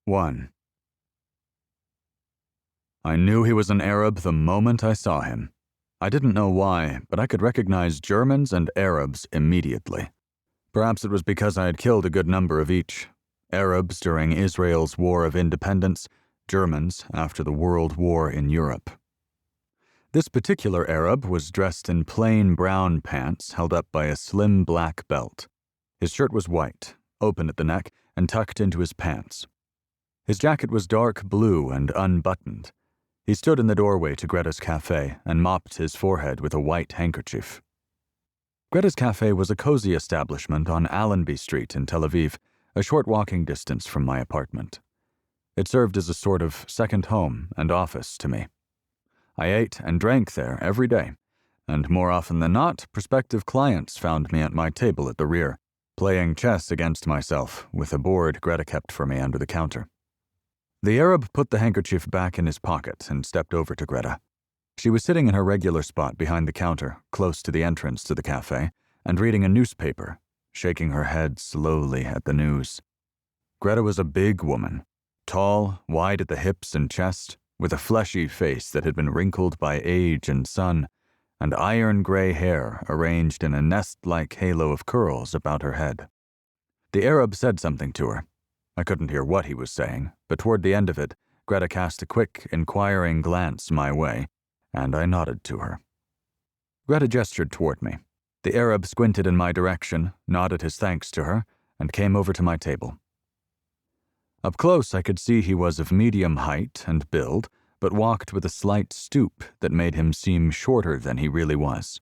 1. I knew he was an Arab the moment I saw him. I didn't know why, but I could recognize Germans and Arabs immediately. Perhaps it was because I had killed a good number of each. Arabs during Israel's War of Independence, Germans after the World War in Europe. This particular Arab was dressed in plain brown pants held up by a slim black belt. His shirt was white, open at the neck, and tucked into his pants. His jacket was dark blue and unbuttoned. He stood in the doorway to Greta's cafe and mopped his forehead with a white handkerchief. Greta's cafe was a cozy establishment on Allenby Street in Tel Aviv, a short walking distance from my apartment. It served as a sort of second home and office to me. I ate and drank there every day, and more often than not, prospective clients found me at my table at the rear, playing chess against myself with a board Greta kept for me under the counter. The Arab put the handkerchief back in his pocket and stepped over to Greta. She was sitting in her regular spot behind the counter, close to the entrance to the cafe, and reading a newspaper, shaking her head slowly at the news. Greta was a big woman, tall, wide at the hips and chest, with a fleshy face that had been wrinkled by age and sun, and iron-gray hair arranged in a nest-like halo of curls about her head. The Arab said something to her. I couldn't hear what he was saying, but toward the end of it, Greta cast a quick, inquiring glance my way, and I nodded to her. Greta gestured toward me. The Arab squinted in my direction, nodded his thanks to her, and came over to my table. Up close, I could see he was of medium height and build, but walked with a slight stoop that made him seem shorter than he really was.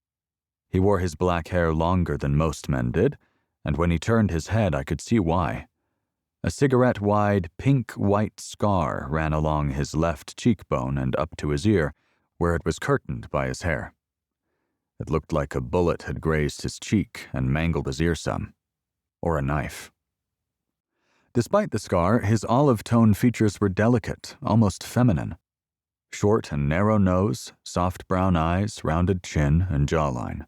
He wore his black hair longer than most men did, and when he turned his head, I could see why. A cigarette-wide, pink-white scar ran along his left cheekbone and up to his ear, where it was curtained by his hair. It looked like a bullet had grazed his cheek and mangled his ear some. Or a knife. Despite the scar, his olive-tone features were delicate, almost feminine. Short and narrow nose, soft brown eyes, rounded chin, and jawline.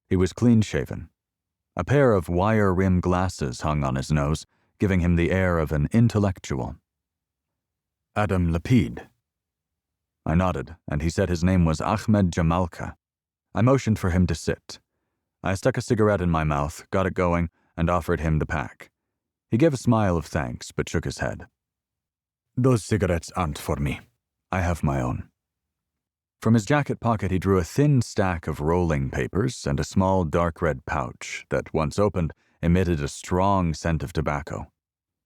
He was clean-shaven. A pair of wire-rimmed glasses hung on his nose, giving him the air of an intellectual. Adam Lapid. I nodded, and he said his name was Ahmed Jamalka. I motioned for him to sit. I stuck a cigarette in my mouth, got it going, and offered him the pack. He gave a smile of thanks, but shook his head. Those cigarettes aren't for me. I have my own. From his jacket pocket he drew a thin stack of rolling papers and a small dark red pouch that, once opened, emitted a strong scent of tobacco.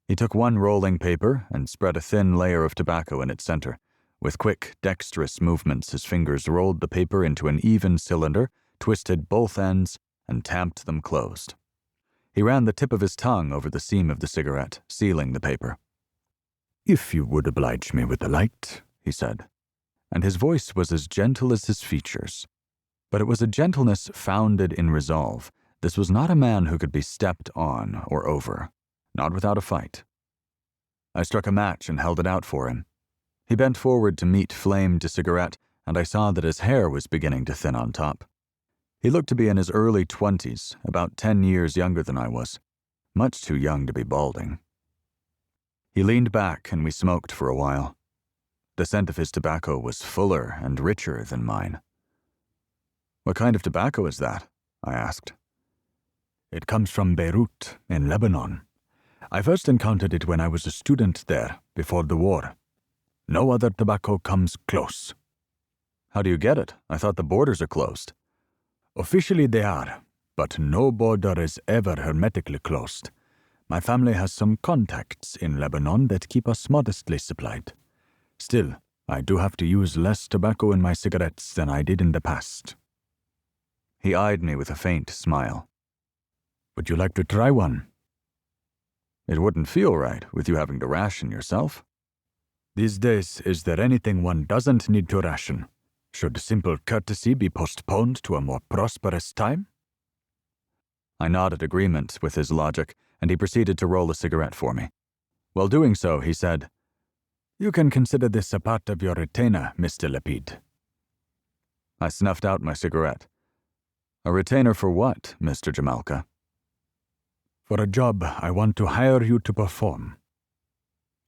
He took one rolling paper and spread a thin layer of tobacco in its center. With quick, dexterous movements, his fingers rolled the paper into an even cylinder, twisted both ends, and tamped them closed. He ran the tip of his tongue over the seam of the cigarette, sealing the paper. "If you would oblige me with the light," he said, and his voice was as gentle as his features. But it was a gentleness founded in resolve. This was not a man who could be stepped on or over, not without a fight. I struck a match and held it out for him. He bent forward to meet flamed a cigarette, and I saw that his hair was beginning to thin on top. He looked to be in his early 20s, about 10 years younger than I was, much too young to be balding. He leaned back and we smoked for a while. The scent of his tobacco was fuller and richer than mine. "What kind of tobacco is that?" I asked. "It comes from Beirut, in Lebanon. I first encountered it when I was a student there, before the war. No other tobacco comes close." "How do you get it? I thought the borders are closed." "Officially they are, but no border is ever hermetically closed. My family has some contacts in Lebanon that keep us modestly supplied. Still, I do have to use less tobacco in my cigarettes than I did in the past." He eyed me with a faint smile. "Would you like to try one?" "It wouldn't feel right with you having to ration yourself." "These days, is there anything one doesn't need to ration? Should simple courtesy be postponed to a more prosperous time?" I nodded agreement with his logic, and he proceeded to roll a cigarette for me. While doing so, he said, "You can consider this a part of your retainer, Mr. Lapid." I snuffed out my cigarette. "A retainer for what, Mr. Jamalka?" "For a job I want to hire you to perform."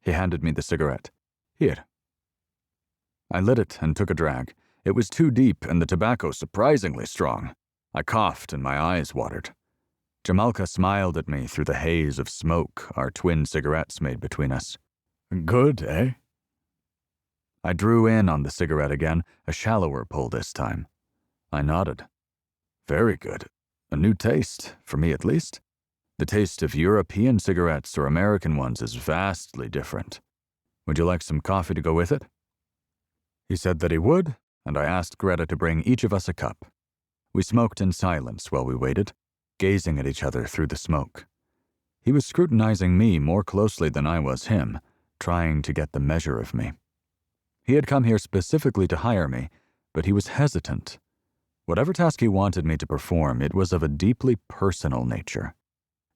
He handed me the cigarette. Here. I lit it and took a drag. It was too deep and the tobacco surprisingly strong. I coughed and my eyes watered. Jamalka smiled at me through the haze of smoke our twin cigarettes made between us. Good, eh? I drew in on the cigarette again, a shallower pull this time. I nodded. Very good. A new taste, for me at least. The taste of European cigarettes or American ones is vastly different. Would you like some coffee to go with it? He said that he would, and I asked Greta to bring each of us a cup. We smoked in silence while we waited, gazing at each other through the smoke. He was scrutinizing me more closely than I was him, trying to get the measure of me. He had come here specifically to hire me, but he was hesitant. Whatever task he wanted me to perform, it was of a deeply personal nature.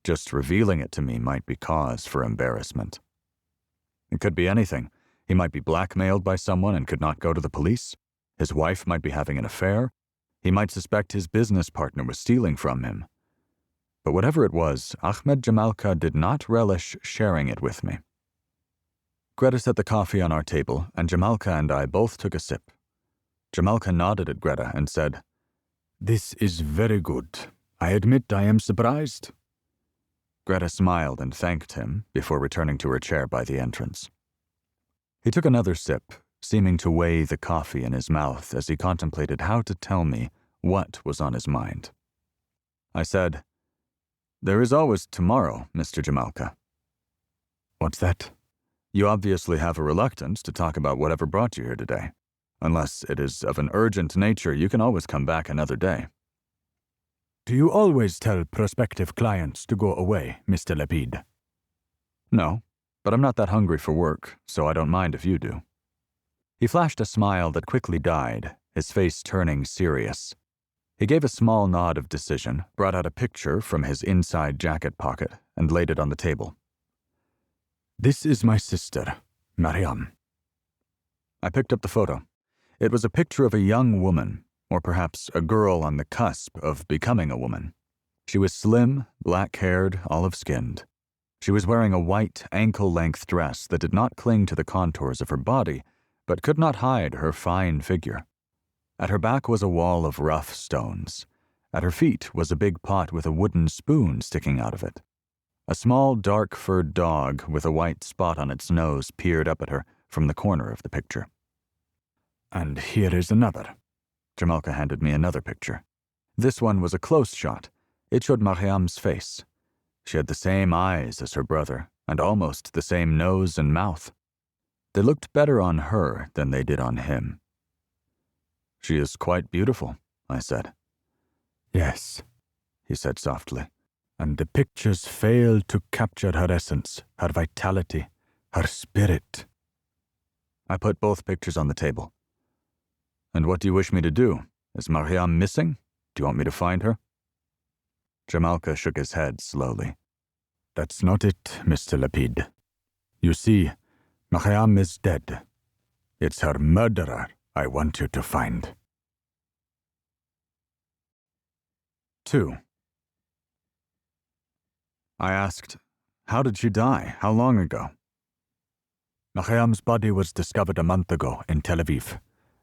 Just revealing it to me might be cause for embarrassment. It could be anything. He might be blackmailed by someone and could not go to the police. His wife might be having an affair. He might suspect his business partner was stealing from him. But whatever it was, Ahmed Jamalka did not relish sharing it with me. Greta set the coffee on our table, and Jamalka and I both took a sip. Jamalka nodded at Greta and said, "This is very good. I admit I am surprised." Greta smiled and thanked him before returning to her chair by the entrance. He took another sip, seeming to weigh the coffee in his mouth as he contemplated how to tell me what was on his mind. I said, "There is always tomorrow, Mr. Jamalka." "What's that?" "You obviously have a reluctance to talk about whatever brought you here today. Unless it is of an urgent nature, you can always come back another day." "Do you always tell prospective clients to go away, Mr. Lapid?" "No, but I'm not that hungry for work, so I don't mind if you do." He flashed a smile that quickly died, his face turning serious. He gave a small nod of decision, brought out a picture from his inside jacket pocket, and laid it on the table. "This is my sister, Mariam." I picked up the photo. It was a picture of a young woman, or perhaps a girl on the cusp of becoming a woman. She was slim, black-haired, olive-skinned. She was wearing a white, ankle-length dress that did not cling to the contours of her body, but could not hide her fine figure. At her back was a wall of rough stones. At her feet was a big pot with a wooden spoon sticking out of it. A small, dark-furred dog with a white spot on its nose peered up at her from the corner of the picture. "And here is another." Jamalka handed me another picture. This one was a close shot. It showed Mariam's face. She had the same eyes as her brother, and almost the same nose and mouth. They looked better on her than they did on him. "She is quite beautiful," I said. "Yes," he said softly, "and the pictures fail to capture her essence, her vitality, her spirit." I put both pictures on the table. "And what do you wish me to do? Is Mariam missing? Do you want me to find her?" Jamalka shook his head slowly. "That's not it, Mr. Lapid. You see, Mariam is dead. It's her murderer I want you to find." 2. I asked, "How did she die? How long ago?" "Mariam's body was discovered a month ago in Tel Aviv.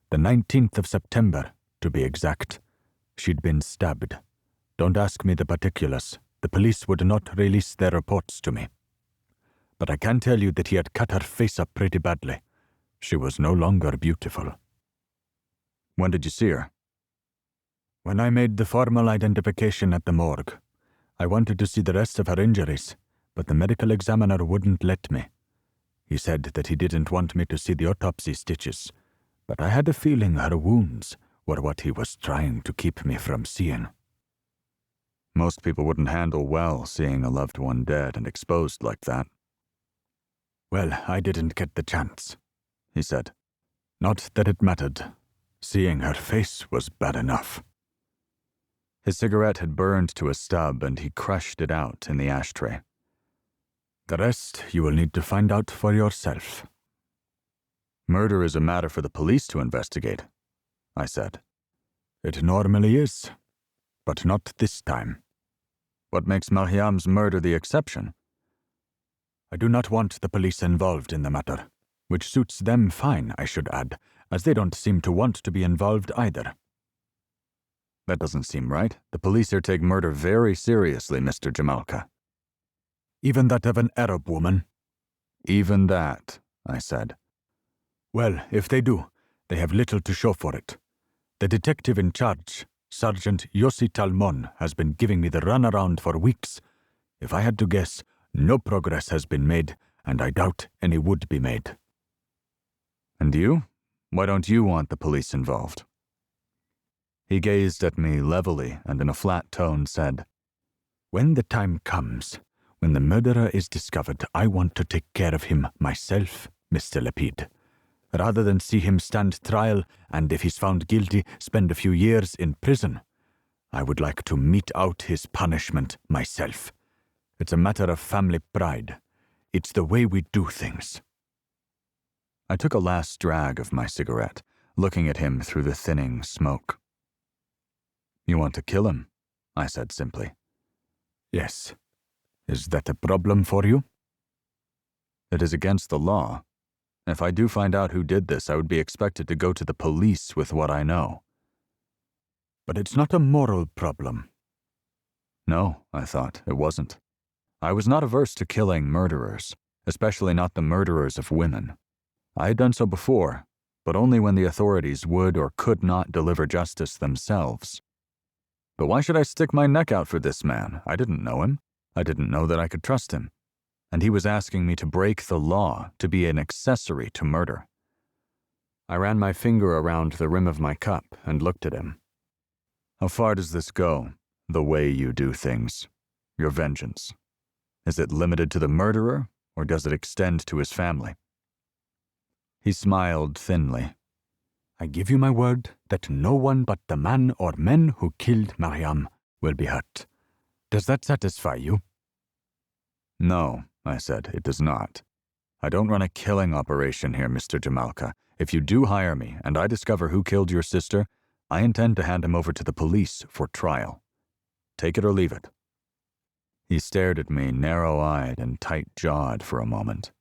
The 19th of September, to be exact. She'd been stabbed. Don't ask me the particulars. The police would not release their reports to me. But I can tell you that he had cut her face up pretty badly. She was no longer beautiful." "When did you see her?" "When I made the formal identification at the morgue. I wanted to see the rest of her injuries, but the medical examiner wouldn't let me. He said that he didn't want me to see the autopsy stitches, but I had a feeling her wounds were what he was trying to keep me from seeing." Most people wouldn't handle well seeing a loved one dead and exposed like that. "Well, I didn't get the chance," he said. "Not that it mattered. Seeing her face was bad enough." His cigarette had burned to a stub and he crushed it out in the ashtray. "The rest you will need to find out for yourself." "Murder is a matter for the police to investigate," I said. "It normally is, but not this time." "What makes Mariam's murder the exception?" I do not want the police involved in the matter, which suits them fine, I should add, as they don't seem to want to be involved either. That doesn't seem right. The police here take murder very seriously, Mr. Jamalka. Even that of an Arab woman? Even that, I said. Well, if they do, they have little to show for it. The detective in charge, Sergeant Yossi Talmon, has been giving me the runaround for weeks. If I had to guess, no progress has been made, and I doubt any would be made. And you? Why don't you want the police involved? He gazed at me levelly and in a flat tone said, When the time comes, when the murderer is discovered, I want to take care of him myself, Mr. Lapid. Rather than see him stand trial and, if he's found guilty, spend a few years in prison. I would like to mete out his punishment myself. It's a matter of family pride. It's the way we do things. I took a last drag of my cigarette, looking at him through the thinning smoke. You want to kill him? I said simply. Yes. Is that a problem for you? It is against the law. If I do find out who did this, I would be expected to go to the police with what I know. But it's not a moral problem. No, I thought, it wasn't. I was not averse to killing murderers, especially not the murderers of women. I had done so before, but only when the authorities would or could not deliver justice themselves. But why should I stick my neck out for this man? I didn't know him. I didn't know that I could trust him. And he was asking me to break the law, to be an accessory to murder. I ran my finger around the rim of my cup and looked at him. How far does this go, the way you do things, your vengeance? Is it limited to the murderer, or does it extend to his family? He smiled thinly. I give you my word that no one but the man or men who killed Mariam will be hurt. Does that satisfy you? No, I said, it does not. I don't run a killing operation here, Mr. Jamalka. If you do hire me, and I discover who killed your sister, I intend to hand him over to the police for trial. Take it or leave it. He stared at me, narrow-eyed and tight-jawed for a moment.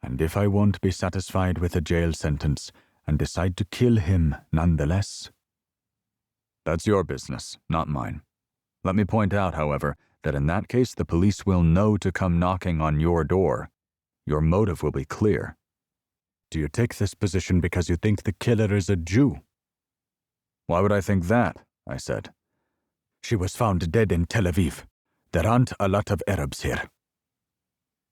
And if I won't be satisfied with a jail sentence and decide to kill him nonetheless? That's your business, not mine. Let me point out, however, that in that case the police will know to come knocking on your door. Your motive will be clear. Do you take this position because you think the killer is a Jew? Why would I think that? I said. She was found dead in Tel Aviv. There aren't a lot of Arabs here.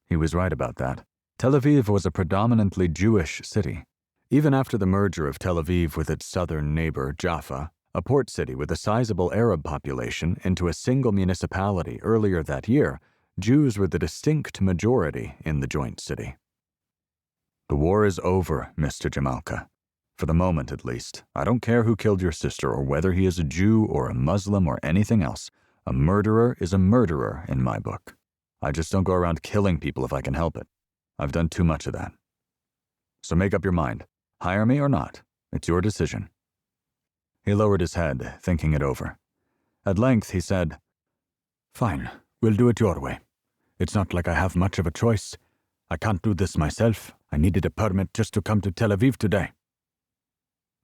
He was right about that. Tel Aviv was a predominantly Jewish city. Even after the merger of Tel Aviv with its southern neighbor, Jaffa, a port city with a sizable Arab population, into a single municipality earlier that year, Jews were the distinct majority in the joint city. The war is over, Mr. Jamalka. For the moment, at least. I don't care who killed your sister or whether he is a Jew or a Muslim or anything else. A murderer is a murderer in my book. I just don't go around killing people if I can help it. I've done too much of that. So make up your mind. Hire me or not. It's your decision. He lowered his head, thinking it over. At length, he said, Fine, we'll do it your way. It's not like I have much of a choice. I can't do this myself. I needed a permit just to come to Tel Aviv today.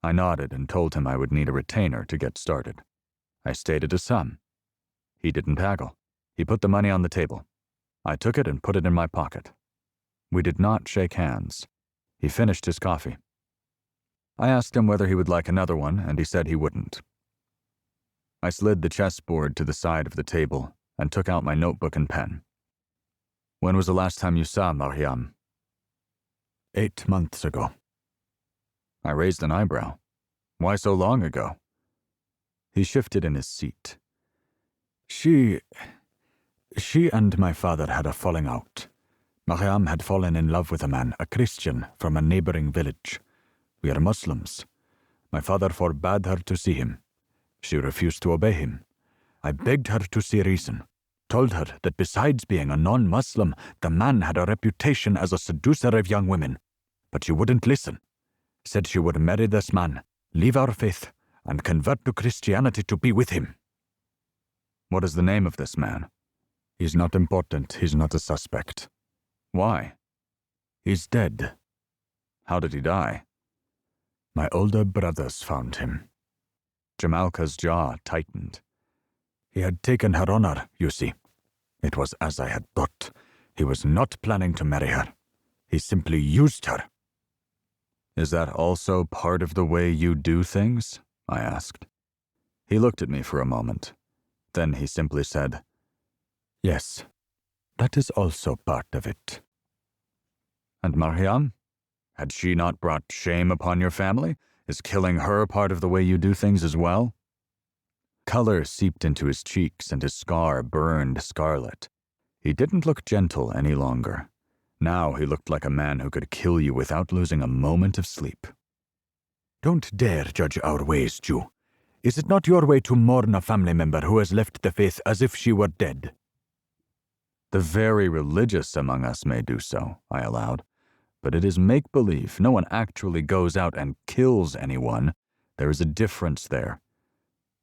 I nodded and told him I would need a retainer to get started. I stated a sum. He didn't haggle. He put the money on the table. I took it and put it in my pocket. We did not shake hands. He finished his coffee. I asked him whether he would like another one, and he said he wouldn't. I slid the chessboard to the side of the table and took out my notebook and pen. When was the last time you saw Mariam? 8 months ago. I raised an eyebrow. Why so long ago? He shifted in his seat. She and my father had a falling out. Mariam had fallen in love with a man, a Christian, from a neighboring village. We are Muslims. My father forbade her to see him. She refused to obey him. I begged her to see reason, told her that besides being a non-Muslim, the man had a reputation as a seducer of young women. But she wouldn't listen. Said she would marry this man, leave our faith, and convert to Christianity to be with him. What is the name of this man? He's not important. He's not a suspect. Why? He's dead. How did he die? My older brothers found him. Jamalka's jaw tightened. He had taken her honor, you see. It was as I had thought. He was not planning to marry her. He simply used her. Is that also part of the way you do things? I asked. He looked at me for a moment. Then he simply said, Yes, that is also part of it. And Mariam? Had she not brought shame upon your family? Is killing her part of the way you do things as well? Color seeped into his cheeks and his scar burned scarlet. He didn't look gentle any longer. Now he looked like a man who could kill you without losing a moment of sleep. Don't dare judge our ways, Jew. Is it not your way to mourn a family member who has left the faith as if she were dead? The very religious among us may do so, I allowed. But it is make-believe. No one actually goes out and kills anyone. There is a difference there.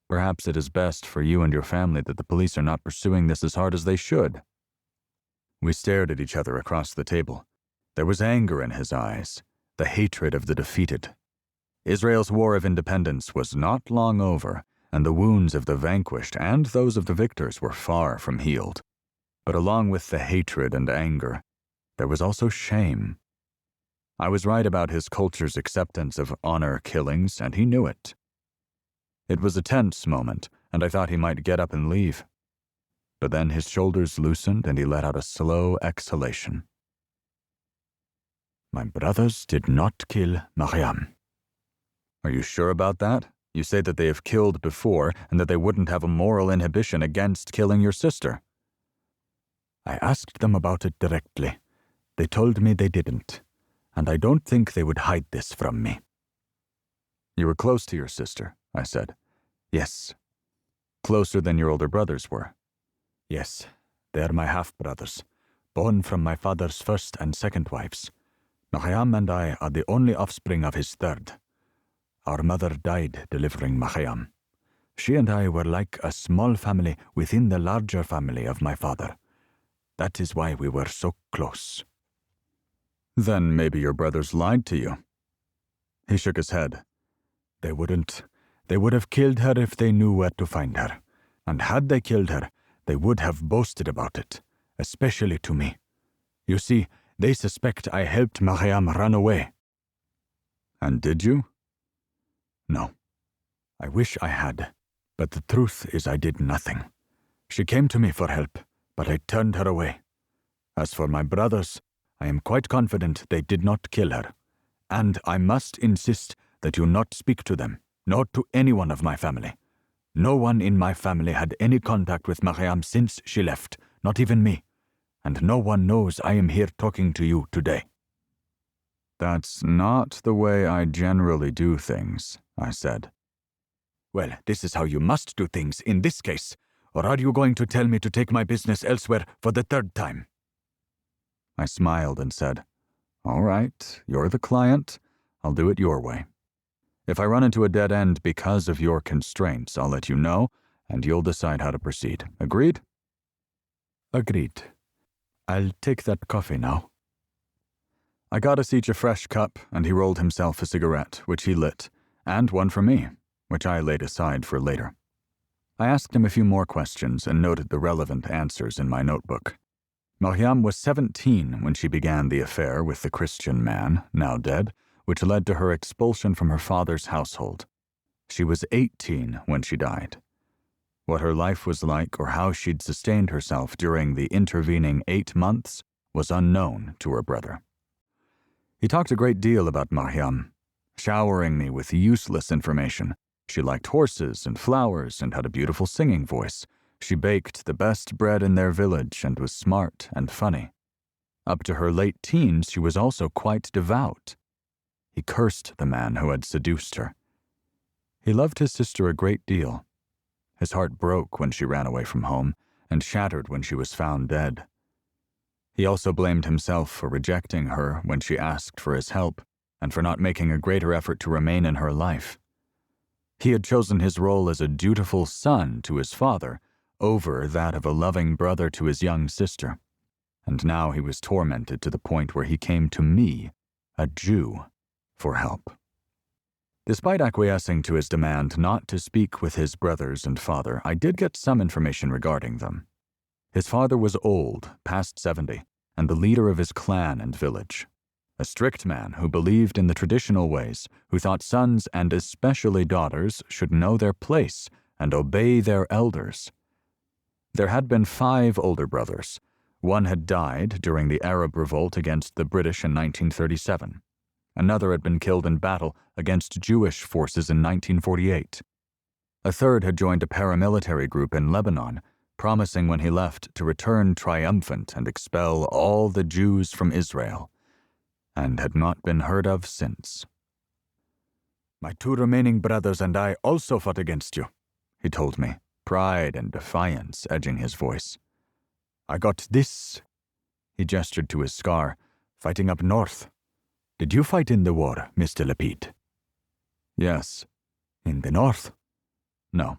Perhaps it is best for you and your family that the police are not pursuing this as hard as they should. We stared at each other across the table. There was anger in his eyes, the hatred of the defeated. Israel's war of independence was not long over, and the wounds of the vanquished and those of the victors were far from healed. But along with the hatred and anger, there was also shame. I was right about his culture's acceptance of honor killings, and he knew it. It was a tense moment, and I thought he might get up and leave. But then his shoulders loosened and he let out a slow exhalation. My brothers did not kill Mariam. Are you sure about that? You say that they have killed before and that they wouldn't have a moral inhibition against killing your sister. I asked them about it directly. They told me they didn't, and I don't think they would hide this from me. You were close to your sister, I said. Yes. Closer than your older brothers were. Yes, they are my half-brothers, born from my father's first and second wives. Mariam and I are the only offspring of his third. Our mother died delivering Mariam. She and I were like a small family within the larger family of my father. That is why we were so close. Then maybe your brothers lied to you. He shook his head. They wouldn't. They would have killed her if they knew where to find her. And had they killed her, they would have boasted about it, especially to me. You see, they suspect I helped Mariam run away. And did you? No. I wish I had, but the truth is I did nothing. She came to me for help, but I turned her away. As for my brothers, I am quite confident they did not kill her, and I must insist that you not speak to them, nor to anyone of my family. No one in my family had any contact with Mariam since she left, not even me, and no one knows I am here talking to you today. That's not the way I generally do things, I said. Well, this is how you must do things in this case, or are you going to tell me to take my business elsewhere for the third time? I smiled and said, All right, you're the client. I'll do it your way. If I run into a dead end because of your constraints, I'll let you know, and you'll decide how to proceed. Agreed? Agreed. I'll take that coffee now. I got us each a fresh cup, and he rolled himself a cigarette, which he lit, and one for me, which I laid aside for later. I asked him a few more questions and noted the relevant answers in my notebook. Mariam was 17 when she began the affair with the Christian man, now dead, which led to her expulsion from her father's household. She was 18 when she died. What her life was like or how she'd sustained herself during the intervening 8 months was unknown to her brother. He talked a great deal about Mariam, showering me with useless information. She liked horses and flowers and had a beautiful singing voice. She baked the best bread in their village and was smart and funny. Up to her late teens, she was also quite devout. He cursed the man who had seduced her. He loved his sister a great deal. His heart broke when she ran away from home and shattered when she was found dead. He also blamed himself for rejecting her when she asked for his help and for not making a greater effort to remain in her life. He had chosen his role as a dutiful son to his father over that of a loving brother to his young sister. and now he was tormented to the point where he came to me, a Jew, for help. Despite acquiescing to his demand not to speak with his brothers and father, I did get some information regarding them. His father was old, past 70, and the leader of his clan and village. A strict man who believed in the traditional ways, who thought sons and especially daughters should know their place and obey their elders. There had been 5 older brothers. One had died during the Arab revolt against the British in 1937. Another had been killed in battle against Jewish forces in 1948. A third had joined a paramilitary group in Lebanon, promising when he left to return triumphant and expel all the Jews from Israel, and had not been heard of since. "My 2 remaining brothers and I also fought against you," he told me, pride and defiance edging his voice. "I got this," he gestured to his scar, "fighting up north. Did you fight in the war, Mr. Lapid?" Yes. "In the north?" No.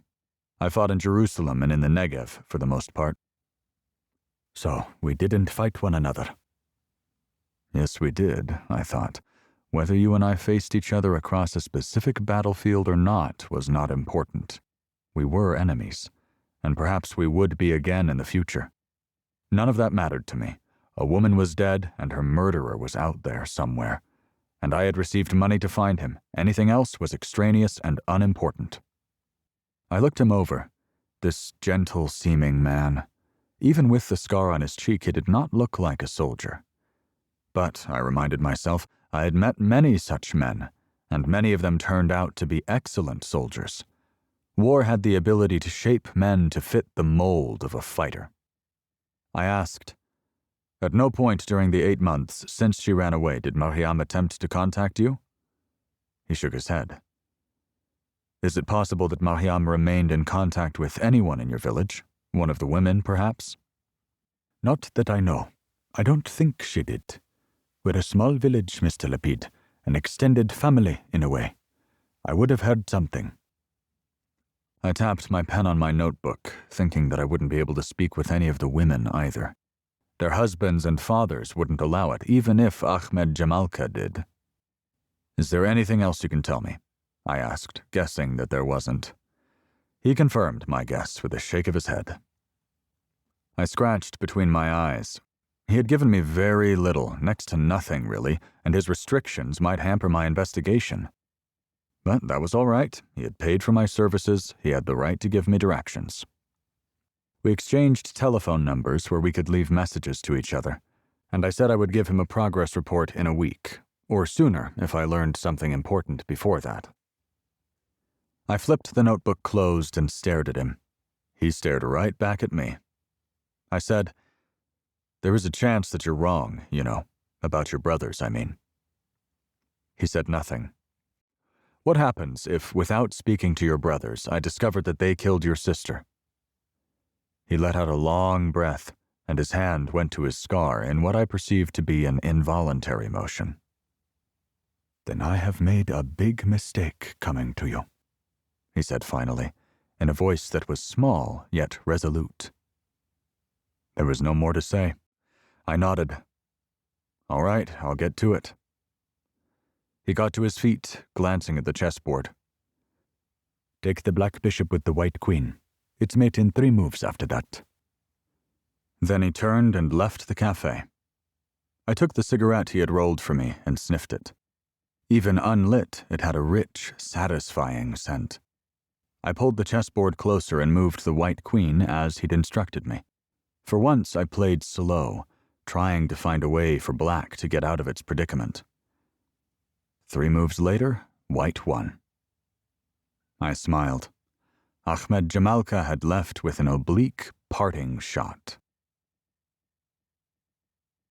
I fought in Jerusalem and in the Negev, for the most part. "So we didn't fight one another." Yes, we did, I thought. Whether you and I faced each other across a specific battlefield or not was not important. We were enemies, and perhaps we would be again in the future. None of that mattered to me. A woman was dead, and her murderer was out there somewhere, and I had received money to find him. Anything else was extraneous and unimportant. I looked him over, this gentle-seeming man. Even with the scar on his cheek, he did not look like a soldier. But, I reminded myself, I had met many such men, and many of them turned out to be excellent soldiers. War had the ability to shape men to fit the mold of a fighter. I asked, "At no point during the 8 months since she ran away did Mariam attempt to contact you?" He shook his head. "Is it possible that Mariam remained in contact with anyone in your village? One of the women, perhaps?" "Not that I know. I don't think she did. We're a small village, Mr. Lapid, an extended family, in a way. I would have heard something." I tapped my pen on my notebook, thinking that I wouldn't be able to speak with any of the women either. Their husbands and fathers wouldn't allow it, even if Ahmed Jamalka did. "Is there anything else you can tell me?" I asked, guessing that there wasn't. He confirmed my guess with a shake of his head. I scratched between my eyes. He had given me very little, next to nothing really, and his restrictions might hamper my investigation. But that was all right. He had paid for my services. He had the right to give me directions. We exchanged telephone numbers where we could leave messages to each other, and I said I would give him a progress report in a week, or sooner if I learned something important before that. I flipped the notebook closed and stared at him. He stared right back at me. I said, "There is a chance that you're wrong, you know, about your brothers, I mean." He said nothing. "What happens if, without speaking to your brothers, I discovered that they killed your sister?" He let out a long breath, and his hand went to his scar in what I perceived to be an involuntary motion. "Then I have made a big mistake coming to you," he said finally, in a voice that was small yet resolute. There was no more to say. I nodded. "All right, I'll get to it." He got to his feet, glancing at the chessboard. "Take the black bishop with the white queen. It's mate in 3 moves after that." Then he turned and left the cafe. I took the cigarette he had rolled for me and sniffed it. Even unlit, it had a rich, satisfying scent. I pulled the chessboard closer and moved the white queen as he'd instructed me. For once, I played slow, trying to find a way for black to get out of its predicament. 3 moves later, white won. I smiled. Ahmed Jamalka had left with an oblique parting shot.